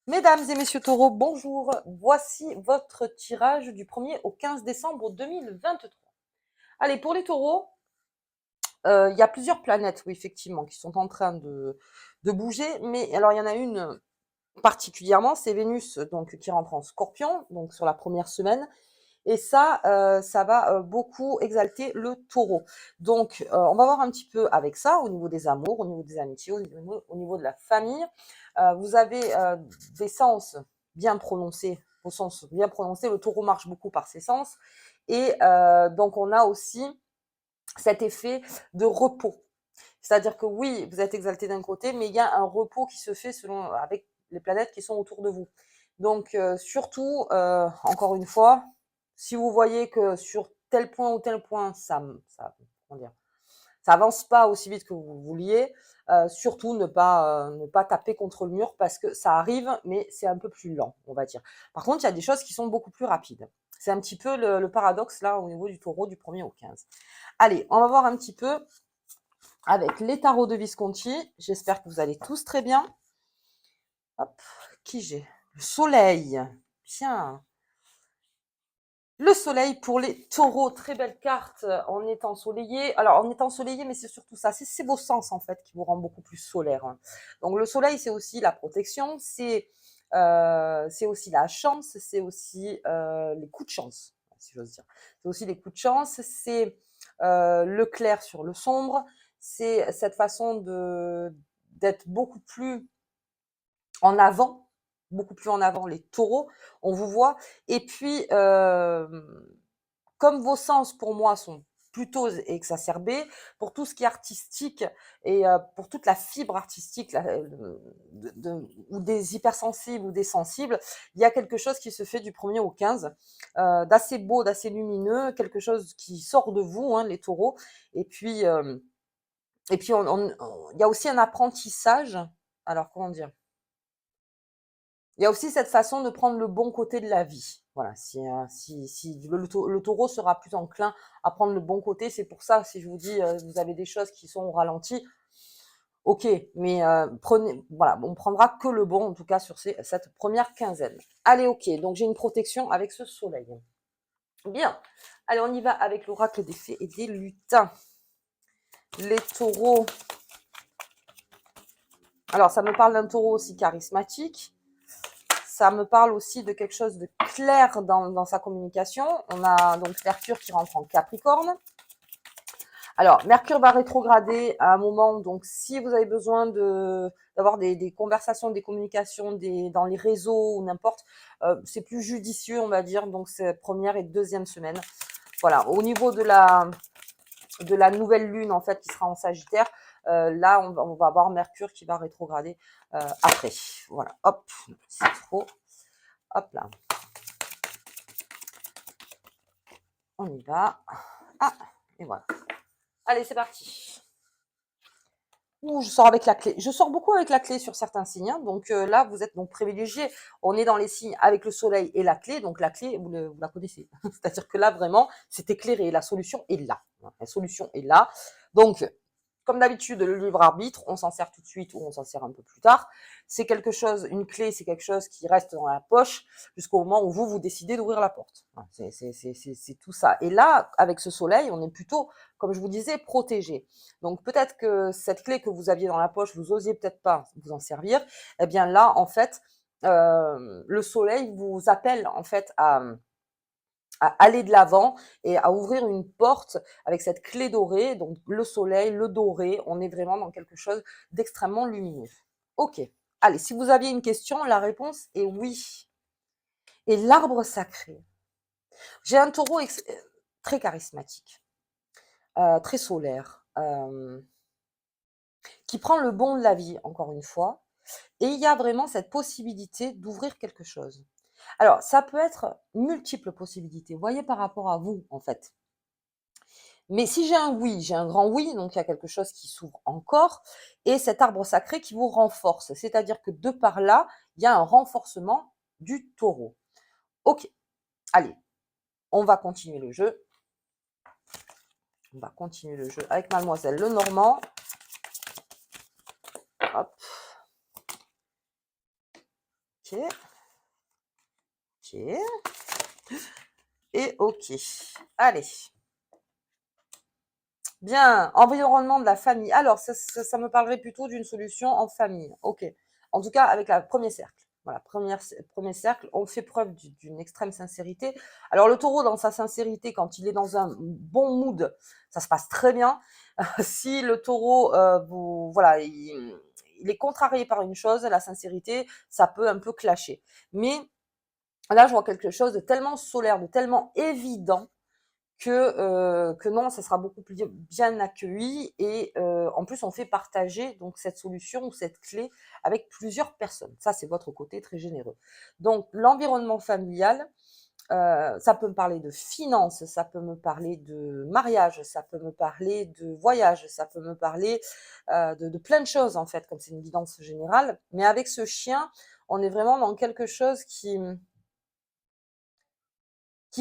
Mesdames et messieurs taureaux, bonjour. Voici votre tirage du 1er au 15 décembre 2023. Allez, pour les taureaux, il y a plusieurs planètes, oui, effectivement, qui sont en train de bouger. Mais alors, il y en a une particulièrement, c'est Vénus, donc, qui rentre en Scorpion, donc sur la première semaine. Et ça va beaucoup exalter le taureau. Donc, on va voir un petit peu avec ça, au niveau des amours, au niveau des amitiés, au niveau de la famille. Vous avez des sens bien prononcés, vos sens bien prononcés. Le taureau marche beaucoup par ses sens. Et donc, on a aussi cet effet de repos. C'est-à-dire que oui, vous êtes exalté d'un côté, mais il y a un repos qui se fait avec les planètes qui sont autour de vous. Donc, surtout, encore une fois, si vous voyez que sur tel point ou tel point, comment dire, ça avance pas aussi vite que vous vouliez, surtout ne pas taper contre le mur parce que ça arrive, mais c'est un peu plus lent, on va dire. Par contre, il y a des choses qui sont beaucoup plus rapides. C'est un petit peu le paradoxe là au niveau du taureau du 1er au 15. Allez, on va voir un petit peu avec les tarots de Visconti. J'espère que vous allez tous très bien. Hop, qui j'ai? Le soleil. Bien. Le soleil pour les taureaux, très belle carte. On est ensoleillé. Alors, on est ensoleillé, mais c'est surtout ça. C'est vos sens, en fait, qui vous rend beaucoup plus solaire. Donc, le soleil, c'est aussi la protection, c'est aussi la chance, c'est aussi les coups de chance, si j'ose dire. C'est aussi les coups de chance, c'est le clair sur le sombre, c'est cette façon d'être beaucoup plus en avant, beaucoup plus en avant les taureaux, on vous voit. Et puis, comme vos sens pour moi sont plutôt exacerbés, pour tout ce qui est artistique et pour toute la fibre artistique ou des hypersensibles ou des sensibles, il y a quelque chose qui se fait du 1er au 15, d'assez beau, d'assez lumineux, quelque chose qui sort de vous, hein, les taureaux. Et puis, il y a aussi un apprentissage. Alors, comment dire? Il y a aussi cette façon de prendre le bon côté de la vie. Voilà, si le taureau sera plus enclin à prendre le bon côté, c'est pour ça, si je vous dis, vous avez des choses qui sont au ralenti, ok, mais voilà, on prendra que le bon, en tout cas, sur cette première quinzaine. Allez, ok, donc j'ai une protection avec ce soleil. Bien, allez, on y va avec l'oracle des fées et des lutins. Les taureaux. Alors, ça me parle d'un taureau aussi charismatique. Ça me parle aussi de quelque chose de clair dans sa communication. On a donc Mercure qui rentre en Capricorne. Alors, Mercure va rétrograder à un moment, donc si vous avez besoin d'avoir des conversations, des communications dans les réseaux ou n'importe, c'est plus judicieux, on va dire, donc c'est première et deuxième semaine. Voilà, au niveau de la nouvelle lune, en fait, qui sera en Sagittaire, là, on va avoir Mercure qui va rétrograder après. Voilà, hop, c'est trop. Hop là. On y va. Ah, et voilà. Allez, c'est parti. Ouh, je sors avec la clé. Je sors beaucoup avec la clé sur certains signes. Hein. Donc là, vous êtes donc privilégié. On est dans les signes avec le soleil et la clé. Donc la clé, vous la connaissez. C'est-à-dire que là, vraiment, c'est éclairé. La solution est là. La solution est là. Donc, comme d'habitude, le libre arbitre, on s'en sert tout de suite ou on s'en sert un peu plus tard. C'est quelque chose, une clé, c'est quelque chose qui reste dans la poche jusqu'au moment où vous décidez d'ouvrir la porte. C'est tout ça. Et là, avec ce soleil, on est plutôt, comme je vous disais, protégé. Donc peut-être que cette clé que vous aviez dans la poche, vous osiez peut-être pas vous en servir. Eh bien là, en fait, le soleil vous appelle en fait à aller de l'avant et à ouvrir une porte avec cette clé dorée, donc le soleil, le doré, on est vraiment dans quelque chose d'extrêmement lumineux. Ok, allez, si vous aviez une question, la réponse est oui. Et l'arbre sacré. J'ai un taureau très charismatique, très solaire, qui prend le bon de la vie, encore une fois, et il y a vraiment cette possibilité d'ouvrir quelque chose. Alors, ça peut être multiples possibilités, vous voyez, par rapport à vous, en fait. Mais si j'ai un oui, j'ai un grand oui, donc il y a quelque chose qui s'ouvre encore, et cet arbre sacré qui vous renforce. C'est-à-dire que de par là, il y a un renforcement du taureau. Ok, allez, on va continuer le jeu. On va continuer le jeu avec Mademoiselle Lenormand. Hop. Ok. Ok. Et ok. Allez. Bien, environnement de la famille. Alors, ça me parlerait plutôt d'une solution en famille. Ok. En tout cas, avec la premier cercle. Voilà, premier cercle, on fait preuve d'une extrême sincérité. Alors, le taureau, dans sa sincérité, quand il est dans un bon mood, ça se passe très bien. Si le taureau, voilà, il est contrarié par une chose, la sincérité, ça peut un peu clasher. Mais là, je vois quelque chose de tellement solaire, de tellement évident que non, ça sera beaucoup plus bien accueilli et en plus on fait partager donc cette solution ou cette clé avec plusieurs personnes. Ça, c'est votre côté très généreux. Donc l'environnement familial, ça peut me parler de finances, ça peut me parler de mariage, ça peut me parler de voyage, ça peut me parler de plein de choses en fait, comme c'est une guidance générale. Mais avec ce chien, on est vraiment dans quelque chose qui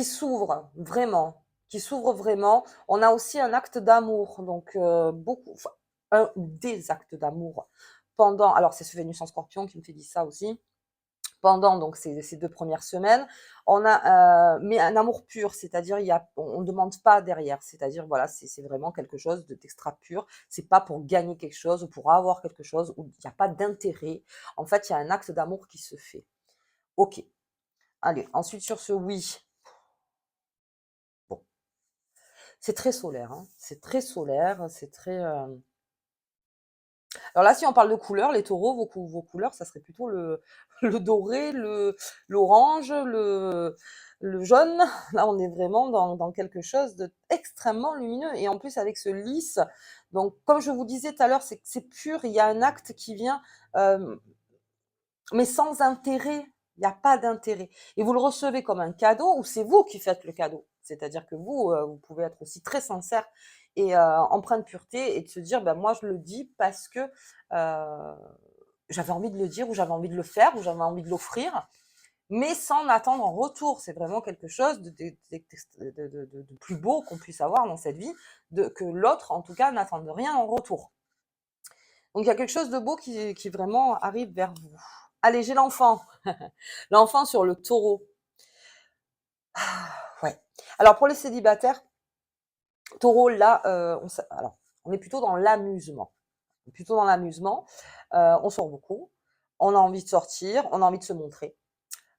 s'ouvre vraiment, qui s'ouvre vraiment. On a aussi un acte d'amour, donc beaucoup, enfin, un ou des actes d'amour pendant. Alors c'est ce Vénus en Scorpion qui me fait dire ça aussi. Pendant donc ces 2 premières semaines, on a mais un amour pur, c'est-à-dire on ne demande pas derrière, c'est-à-dire voilà, c'est vraiment quelque chose d'extra pur. C'est pas pour gagner quelque chose ou pour avoir quelque chose où il n'y a pas d'intérêt. En fait, il y a un acte d'amour qui se fait. Ok. Allez, ensuite sur ce oui. Bon, c'est très solaire, hein. C'est très solaire, c'est très. Alors là, si on parle de couleurs, les taureaux, vos couleurs, ça serait plutôt le doré, l'orange, le jaune. Là, on est vraiment dans quelque chose d'extrêmement lumineux. Et en plus, avec ce lys, donc comme je vous disais tout à l'heure, c'est pur, il y a un acte qui vient, euh, mais sans intérêt. Il n'y a pas d'intérêt. Et vous le recevez comme un cadeau ou c'est vous qui faites le cadeau. C'est-à-dire que vous pouvez être aussi très sincère et empreint de pureté et de se dire, ben moi je le dis parce que euh, j'avais envie de le dire ou j'avais envie de le faire ou j'avais envie de l'offrir, mais sans attendre en retour. C'est vraiment quelque chose de plus beau qu'on puisse avoir dans cette vie, que l'autre en tout cas n'attende rien en retour. Donc il y a quelque chose de beau qui vraiment arrive vers vous. Allez, j'ai l'enfant. L'enfant sur le taureau. Ah, ouais. Alors pour les célibataires, taureau, là, alors, on est plutôt dans l'amusement. Plutôt dans l'amusement. On sort beaucoup. On a envie de sortir. On a envie de se montrer.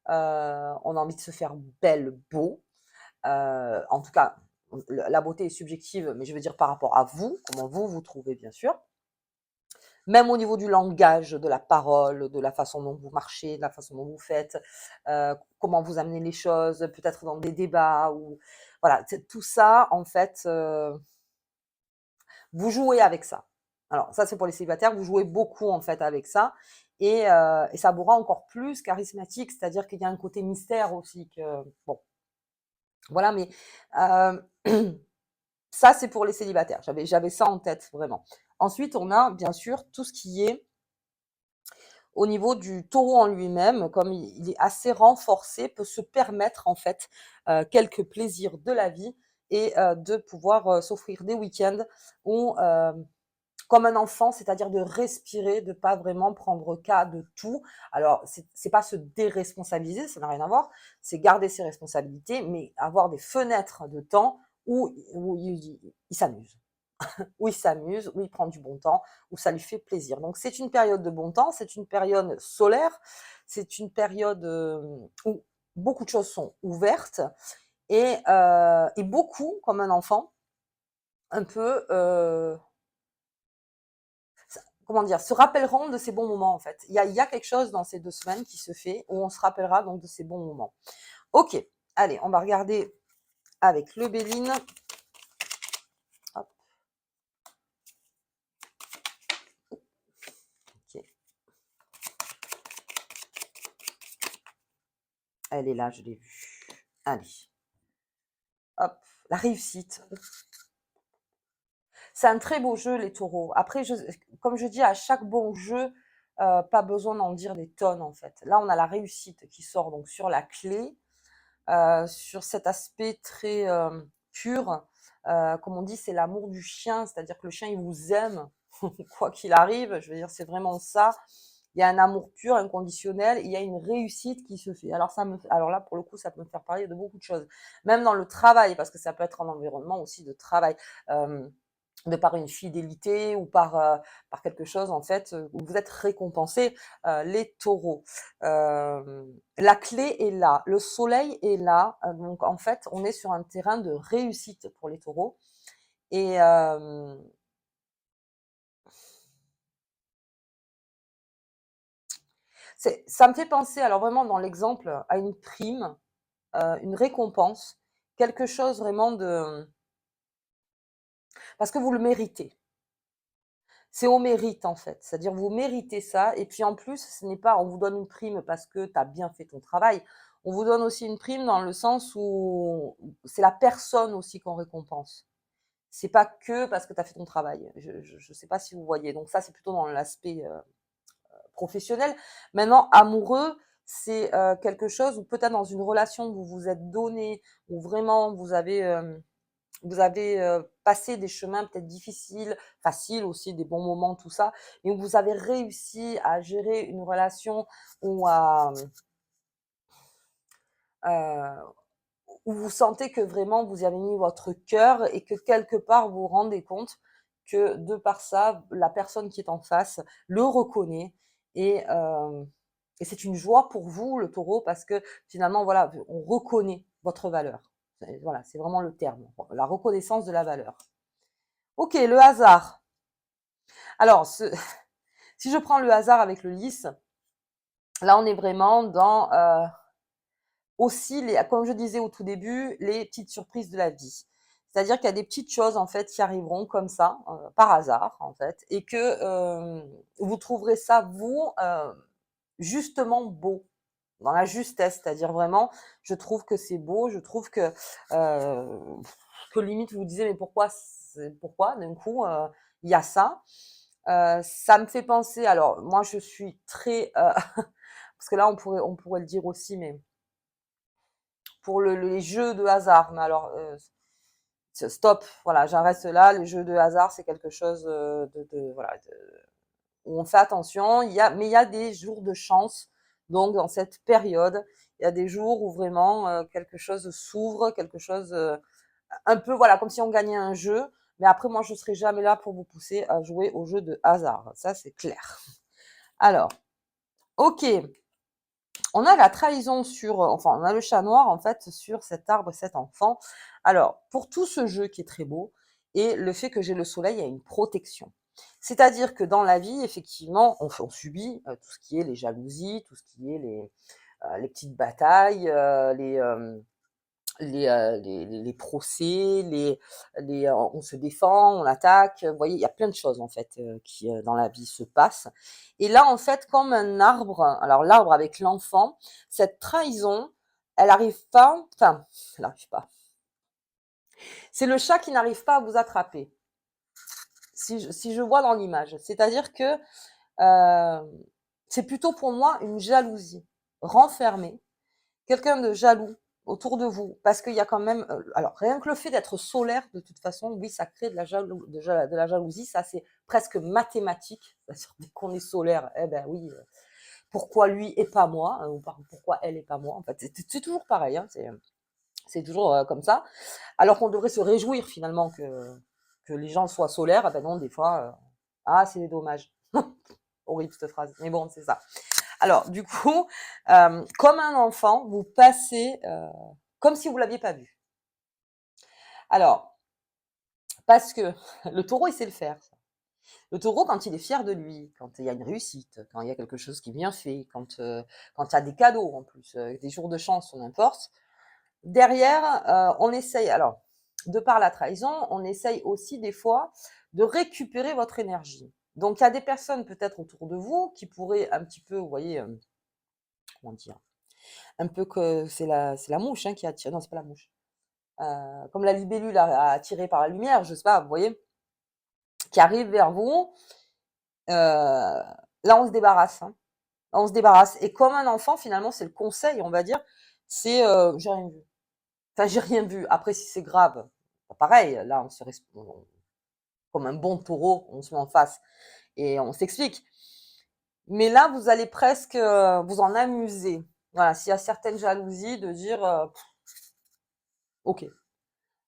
On a envie de se faire belle, beau. En tout cas, la beauté est subjective, mais je veux dire par rapport à vous, comment vous vous trouvez, bien sûr. Même au niveau du langage, de la parole, de la façon dont vous marchez, de la façon dont vous faites, comment vous amenez les choses, peut-être dans des débats ou voilà, tout ça en fait, vous jouez avec ça. Alors ça c'est pour les célibataires, vous jouez beaucoup en fait avec ça et ça vous rend encore plus charismatique, c'est-à-dire qu'il y a un côté mystère aussi que bon, voilà, mais ça c'est pour les célibataires. J'avais ça en tête vraiment. Ensuite, on a bien sûr tout ce qui est au niveau du taureau en lui-même, comme il est assez renforcé, peut se permettre en fait quelques plaisirs de la vie et de pouvoir s'offrir des week-ends où, comme un enfant, c'est-à-dire de respirer, de pas vraiment prendre cas de tout. Alors, c'est pas se déresponsabiliser, ça n'a rien à voir, c'est garder ses responsabilités, mais avoir des fenêtres de temps où il s'amuse où il s'amuse, où il prend du bon temps, où ça lui fait plaisir. Donc c'est une période de bon temps, c'est une période solaire, c'est une période où beaucoup de choses sont ouvertes et beaucoup, comme un enfant, un peu, comment dire, se rappelleront de ces bons moments en fait. Il y a quelque chose dans ces 2 semaines qui se fait où on se rappellera donc de ces bons moments. Ok, allez, on va regarder avec le Béline. Hop, ok. Elle est là, je l'ai vue. Allez, hop, la réussite. C'est un très beau jeu, les taureaux. Après, comme je dis, à chaque bon jeu, pas besoin d'en dire des tonnes, en fait. Là, on a la réussite qui sort donc sur la clé, sur cet aspect très pur. Comme on dit, c'est l'amour du chien, c'est-à-dire que le chien, il vous aime, quoi qu'il arrive. Je veux dire, c'est vraiment ça. il y a un amour pur, inconditionnel, il y a une réussite qui se fait. Alors là, pour le coup, ça peut me faire parler de beaucoup de choses. Même dans le travail, parce que ça peut être un environnement aussi de travail. De par une fidélité ou par quelque chose en fait où vous êtes récompensé, les taureaux. La clé est là, le soleil est là, donc en fait on est sur un terrain de réussite pour les taureaux et ça me fait penser alors vraiment dans l'exemple à une prime, une récompense, quelque chose vraiment de parce que vous le méritez. C'est au mérite en fait, c'est-à-dire vous méritez ça et puis en plus ce n'est pas on vous donne une prime parce que tu as bien fait ton travail, on vous donne aussi une prime dans le sens où c'est la personne aussi qu'on récompense. C'est pas que parce que tu as fait ton travail. Je sais pas si vous voyez. Donc ça c'est plutôt dans l'aspect professionnel. Maintenant amoureux, c'est quelque chose où peut-être dans une relation où vous vous êtes donné, où vraiment vous avez passé des chemins peut-être difficiles, faciles aussi, des bons moments, tout ça, et où vous avez réussi à gérer une relation ou euh, où vous sentez que vraiment vous y avez mis votre cœur et que quelque part vous vous rendez compte que de par ça, la personne qui est en face le reconnaît et, euh, et c'est une joie pour vous, le taureau, parce que finalement, voilà, on reconnaît votre valeur. Voilà, c'est vraiment le terme, la reconnaissance de la valeur. Ok, le hasard. Alors, si je prends le hasard avec le lys, là, on est vraiment dans aussi, comme je disais au tout début, les petites surprises de la vie. C'est-à-dire qu'il y a des petites choses, en fait, qui arriveront comme ça, par hasard, en fait, et que vous trouverez ça, vous, justement beau, dans la justesse. C'est-à-dire vraiment, je trouve que c'est beau, je trouve euh, que limite, vous vous disiez, mais pourquoi d'un coup, il y a ça. Ça me fait penser, alors moi je suis très, parce que là on pourrait le dire aussi, mais pour les jeux de hasard, mais alors stop, voilà, j'en reste là. Les jeux de hasard, c'est quelque chose voilà, où on fait attention. Mais il y a des jours de chance, donc dans cette période, il y a des jours où vraiment quelque chose s'ouvre, quelque chose un peu, voilà, comme si on gagnait un jeu. Mais après, moi, je serai jamais là pour vous pousser à jouer au jeu de hasard. Ça, c'est clair. Alors, ok, on a la trahison enfin, on a le chat noir, en fait, sur cet arbre, cet enfant. Alors, pour tout ce jeu qui est très beau, et le fait que j'ai le soleil a une protection. C'est-à-dire que dans la vie, effectivement, on subit tout ce qui est les jalousies, tout ce qui est les petites batailles, les procès, on se défend, on attaque. Vous voyez, il y a plein de choses en fait qui dans la vie se passent. Et là, en fait, comme un arbre, alors l'arbre avec l'enfant, cette trahison, elle arrive pas, enfin, elle arrive pas. C'est le chat qui n'arrive pas à vous attraper. Si je vois dans l'image, c'est-à-dire que euh, c'est plutôt pour moi une jalousie renfermée, quelqu'un de jaloux autour de vous, parce qu'il y a quand même, alors rien que le fait d'être solaire, de toute façon, oui, ça crée de la jalousie, ça c'est presque mathématique, c'est-à-dire dès qu'on est solaire, eh ben oui, pourquoi lui et pas moi, ou pourquoi elle et pas moi, en fait, c'est toujours pareil, hein, c'est toujours comme ça, alors qu'on devrait se réjouir finalement que les gens soient solaires, eh ben non, des fois, ah, c'est des dommages. Horrible cette phrase, mais bon, c'est ça. Alors, du coup, comme un enfant, vous passez comme si vous l'aviez pas vu. Alors, parce que le taureau, il sait le faire. Le taureau, quand il est fier de lui, quand il y a une réussite, quand il y a quelque chose qui est bien fait, quand il y a des cadeaux en plus, des jours de chance, on importe, derrière, on essaye, alors, de par la trahison, on essaye aussi des fois de récupérer votre énergie. Donc, il y a des personnes peut-être autour de vous qui pourraient un petit peu, vous voyez, comment dire, un peu que c'est la mouche hein, qui attire. Non, c'est pas la mouche. Comme la libellule attirée par la lumière, je sais pas, vous voyez, qui arrive vers vous. Là, on se débarrasse. Hein. Là, on se débarrasse. Et comme un enfant, finalement, c'est le conseil, on va dire, c'est j'ai rien vu. Enfin, j'ai rien vu. Après, si c'est grave, pareil, là, comme un bon taureau, on se met en face et on s'explique. Mais là, vous allez presque vous en amuser. Voilà, s'il y a certaines jalousies, de dire ok.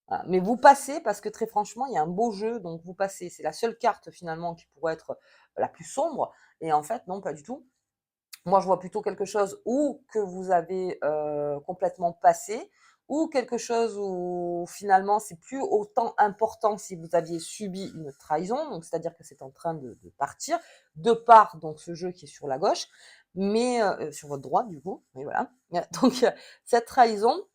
Voilà. Mais vous passez parce que très franchement, il y a un beau jeu, donc vous passez. C'est la seule carte finalement qui pourrait être la plus sombre. Et en fait, non, pas du tout. Moi, je vois plutôt quelque chose où que vous avez complètement passé, ou quelque chose où finalement c'est plus autant important si vous aviez subi une trahison, donc c'est-à-dire que c'est en train de partir, de part donc ce jeu qui est sur la gauche, mais sur votre droite du coup, mais voilà. Donc cette trahison,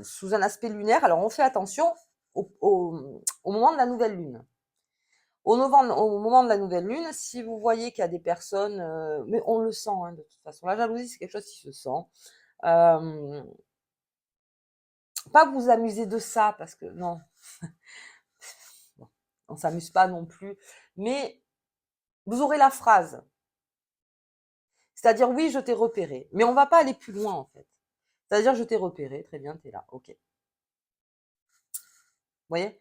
sous un aspect lunaire, alors on fait attention au moment de la nouvelle lune. Au moment de la nouvelle lune, si vous voyez qu'il y a des personnes, mais on le sent hein, de toute façon, la jalousie c'est quelque chose qui se sent. Euh, Pas vous amuser de ça parce que non, bon, on s'amuse pas non plus, mais vous aurez la phrase, c'est-à-dire oui je t'ai repéré, mais on va pas aller plus loin en fait. C'est-à-dire je t'ai repéré, très bien, t'es là, ok. Vous voyez,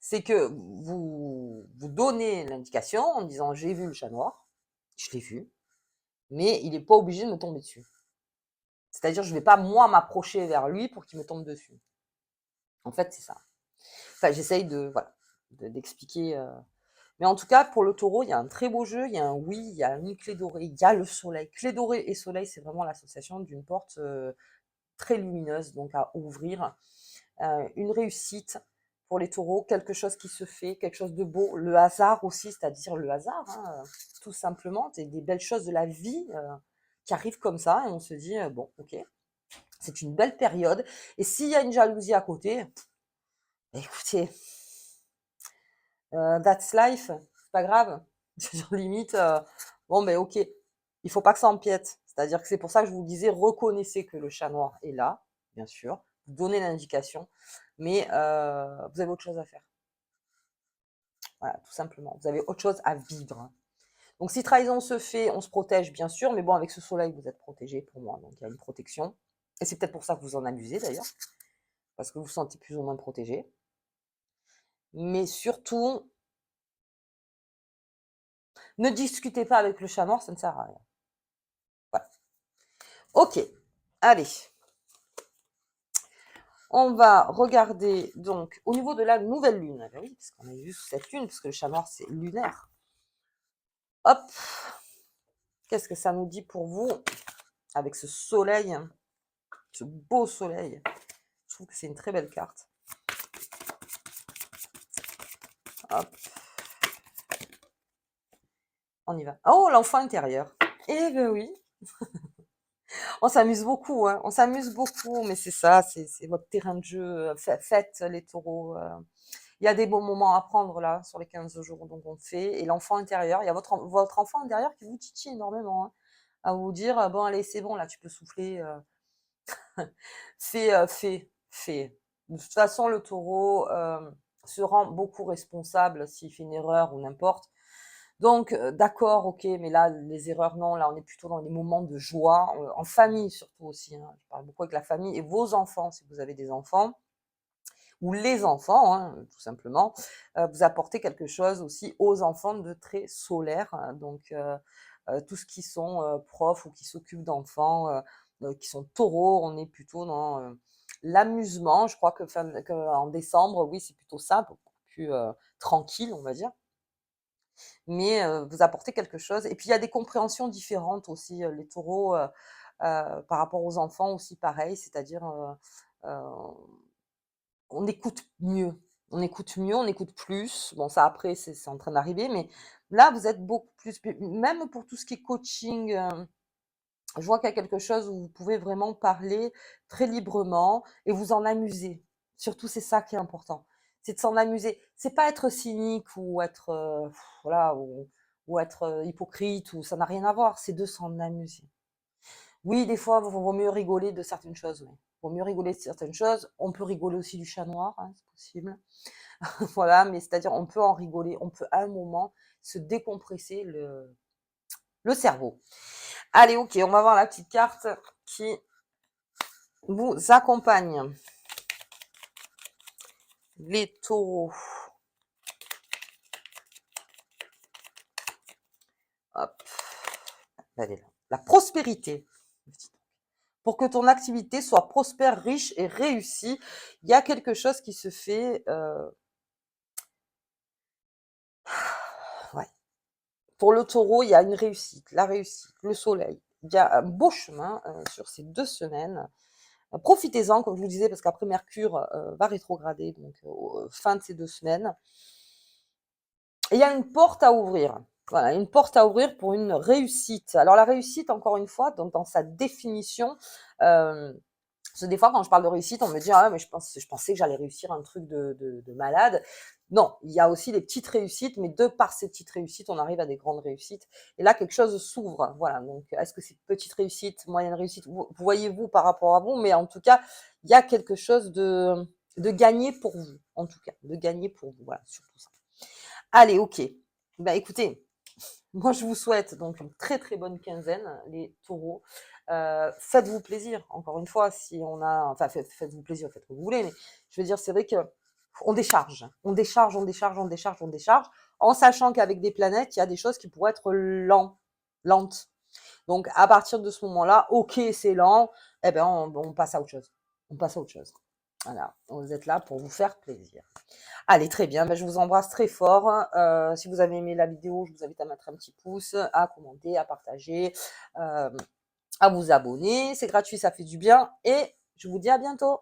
c'est que vous donnez l'indication en disant j'ai vu le chat noir, je l'ai vu, mais il n'est pas obligé de me tomber dessus. C'est-à-dire je ne vais pas moi m'approcher vers lui pour qu'il me tombe dessus. En fait, c'est ça. Enfin, j'essaye de voilà d'expliquer. Mais en tout cas, pour le taureau, il y a un très beau jeu, il y a un oui, il y a une clé dorée, il y a le soleil. Clé dorée et soleil, c'est vraiment l'association d'une porte très lumineuse, donc à ouvrir. Une réussite pour les taureaux, quelque chose qui se fait, quelque chose de beau. Le hasard aussi, c'est-à-dire le hasard, hein, tout simplement. C'est des belles choses de la vie qui arrivent comme ça et on se dit, bon, ok, c'est une belle période. Et s'il y a une jalousie à côté, écoutez, that's life, c'est pas grave. Limite, bon, ben ok, il faut pas que ça empiète. C'est-à-dire que c'est pour ça que je vous disais, reconnaissez que le chat noir est là, bien sûr, donnez l'indication, mais vous avez autre chose à faire. Voilà, tout simplement. Vous avez autre chose à vivre. Donc si trahison se fait, on se protège, bien sûr, mais bon, avec ce soleil, vous êtes protégé pour moi, donc il y a une protection. Et c'est peut-être pour ça que vous en amusez d'ailleurs, parce que vous vous sentez plus ou moins protégé. Mais surtout, ne discutez pas avec le chat noir, ça ne sert à rien. Voilà. Ok, allez. On va regarder donc au niveau de la nouvelle lune. Ah ben oui, parce qu'on a vu cette lune, parce que le chat noir c'est lunaire. Hop, qu'est-ce que ça nous dit pour vous avec ce soleil, ce beau soleil? Je trouve que c'est une très belle carte. Hop, on y va. Oh, l'enfant intérieur. Eh ben oui, on s'amuse beaucoup, hein. On s'amuse beaucoup, mais c'est ça, c'est votre terrain de jeu. Faites les taureaux. Il y a des bons moments à prendre là, sur les 15 jours dont on fait. Et l'enfant intérieur, il y a votre enfant intérieur qui vous titille énormément, hein, à vous dire, bon, allez, c'est bon, là, tu peux souffler. Fais. De toute façon, le taureau se rend beaucoup responsable s'il fait une erreur ou n'importe. Donc, d'accord, ok, mais là, les erreurs, non, là, on est plutôt dans des moments de joie, en famille surtout aussi, hein. Je parle beaucoup avec la famille et vos enfants, si vous avez des enfants, ou les enfants, hein, tout simplement, vous apportez quelque chose aussi aux enfants de très solaire, hein. Donc, tout ce qui sont profs ou qui s'occupent d'enfants, qui sont taureaux, on est plutôt dans l'amusement. Je crois qu'en décembre, oui, c'est plutôt ça, beaucoup plus tranquille, on va dire. Mais vous apportez quelque chose. Et puis, il y a des compréhensions différentes aussi. Les taureaux, par rapport aux enfants aussi, pareil, c'est-à-dire on écoute mieux. On écoute mieux, on écoute plus. Bon, ça après, c'est en train d'arriver, mais là, vous êtes beaucoup plus, même pour tout ce qui est coaching, je vois qu'il y a quelque chose où vous pouvez vraiment parler très librement et vous en amuser. Surtout, c'est ça qui est important. C'est de s'en amuser. C'est pas être cynique ou être, voilà, ou être hypocrite, ou ça n'a rien à voir. C'est de s'en amuser. Oui, des fois, vaut mieux rigoler de certaines choses. Oui. Vaut mieux rigoler de certaines choses. On peut rigoler aussi du chat noir, hein, c'est possible. Voilà, mais c'est-à-dire, on peut en rigoler. On peut à un moment se décompresser le cerveau. Allez, ok, on va voir la petite carte qui vous accompagne. Les taureaux. Hop. Elle est là. La prospérité. Pour que ton activité soit prospère, riche et réussie, il y a quelque chose qui se fait. Ouais. Pour le taureau, il y a une réussite, la réussite, le soleil. Il y a un beau chemin sur ces 2 semaines. Profitez-en, comme je vous disais, parce qu'après Mercure va rétrograder, donc fin de ces 2 semaines. Et il y a une porte à ouvrir. Voilà, une porte à ouvrir pour une réussite. Alors la réussite, encore une fois, donc dans sa définition, parce que des fois, quand je parle de réussite, on me dit ah mais je pensais que j'allais réussir un truc de malade. Non, il y a aussi des petites réussites, mais de par ces petites réussites, on arrive à des grandes réussites. Et là, quelque chose s'ouvre. Voilà. Donc, est-ce que c'est petite réussite, moyenne réussite, voyez-vous par rapport à vous, mais en tout cas, il y a quelque chose de gagné pour vous, en tout cas, de gagné pour vous. Voilà, surtout ça. Allez, ok. Bah écoutez, moi je vous souhaite donc une très très bonne quinzaine, les taureaux. Faites-vous plaisir, encore une fois, si on a. Enfin, faites-vous plaisir, faites ce que vous voulez, mais je veux dire, c'est vrai que on décharge, on décharge, on décharge, on décharge, on décharge, en sachant qu'avec des planètes, il y a des choses qui pourraient être lentes. Donc à partir de ce moment-là, ok, c'est lent, eh ben on passe à autre chose. On passe à autre chose. Voilà, vous êtes là pour vous faire plaisir. Allez, très bien, ben, je vous embrasse très fort. Si vous avez aimé la vidéo, je vous invite à mettre un petit pouce, à commenter, à partager, à vous abonner. C'est gratuit, ça fait du bien. Et je vous dis à bientôt.